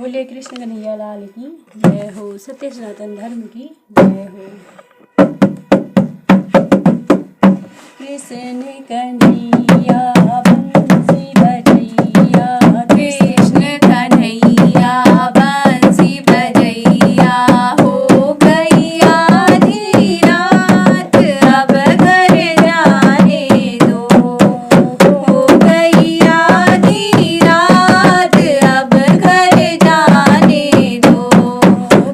बोले कृष्ण कन्हैया लाल की जय हो, सत्य सनातन धर्म की जय हो। कृष्ण कन्हैया बंसी बजैया, कृष्ण कन्हैया बंसी बजैया, हो गई आधी रात अब घर जाने दो, हो गई आधी रात अब घर जाने दो।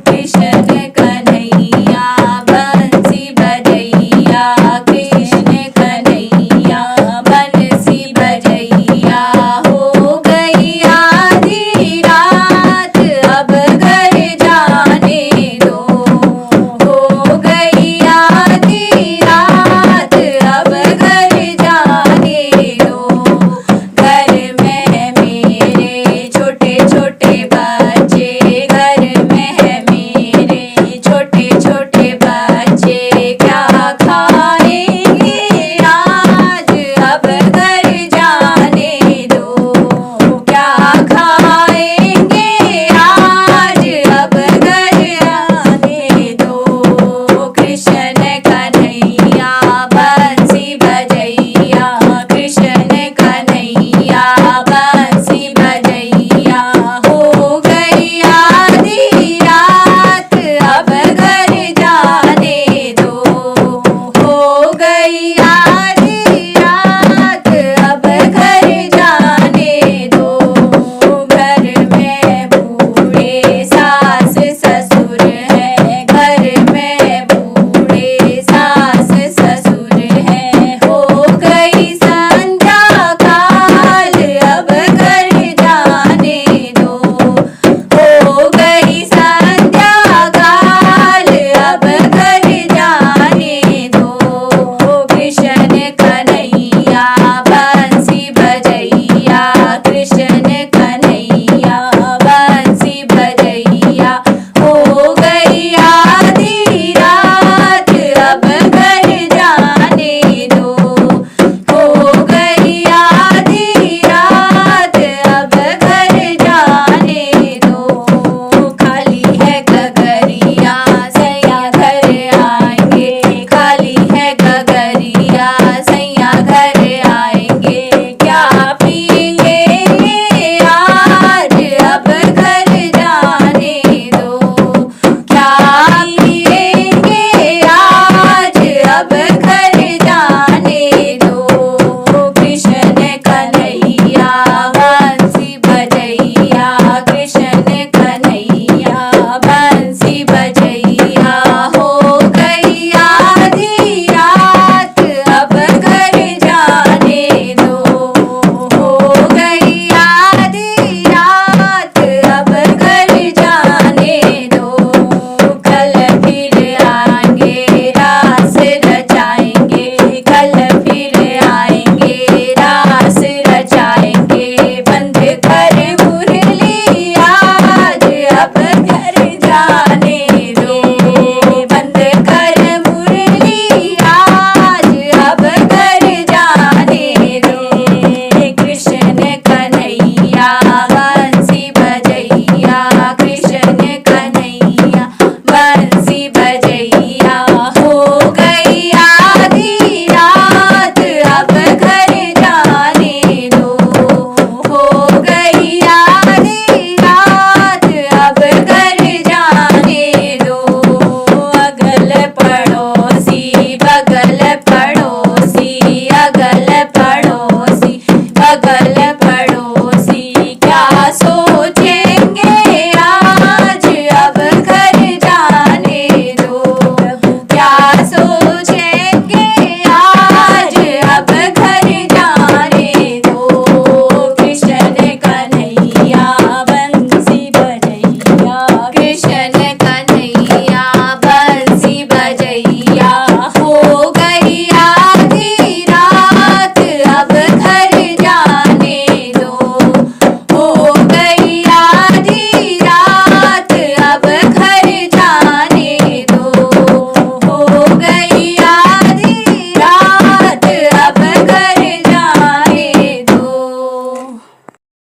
कृष्ण कन्हैया बंसी बजैया, कृष्ण कन्हैया बंसी बजैया, हो गई आधी रात अब घर जाने दो, हो गई आधी रात अब घर जाने दो। घर में है मेरे छोटे छोटे बच्चे, घर में है मेरे छोटे छोटे बच्चे, क्या खाएंगे आज अब घर जाने दो, क्या खाएंगे आज अब घर जाने दो। कृष्ण कन्हैया बंसी बजैया, कृष्ण कन्हैया बंसी बजैया, हो गई आधी रात अब घर जाने दो, हो गई आधी रात अब घर जाने दो। घर में बूढ़े सास ससुर है, घर में बूढ़े सास ससुर है, हो गई संध्या काल अब घर जाने दो, हो गई संध्या काल अब घर जाने दो। कृष्ण कन्हैया बंसी बजैया, कृष्ण कन्हैया बंसी बजैया, हो गई आधी रात अब घर जाने दो, हो गई आधी रात अब घर जाने दो। खाली है गगरिया सैया घर आएंगे, खाली है गगरिया सैया घर आएंगे, क्या पिएंगे आज अब घर जाने दो, क्या पिएंगे आज अब घर जाने दो। कृष्ण कन्हैया बंसी बजैया, कृष्ण कन्हैया बंसी बजैया, हो गई आधी रात अब घर जाने दो, हो गई आधी रात अब घर जाने दो। कल फिर आएंगे रास रचाएंगे, कल फिर आएंगे रास रचाएंगे, बंद कर मुरली आज अब घर जाने दो, बंद कर मुरली आज अब घर जाने दो। कृष्ण कन्हैया बंसी बजैया, कृष्ण कन्हैया बंसी बजैया, हो गई आधी रात अब घर जाने दो, हो गई आधी रात अब घर जाने दो। अगल पड़ोसी बगल पड़ोसी, अगल पड़ोसी बगल पड़ोसी, क्या सो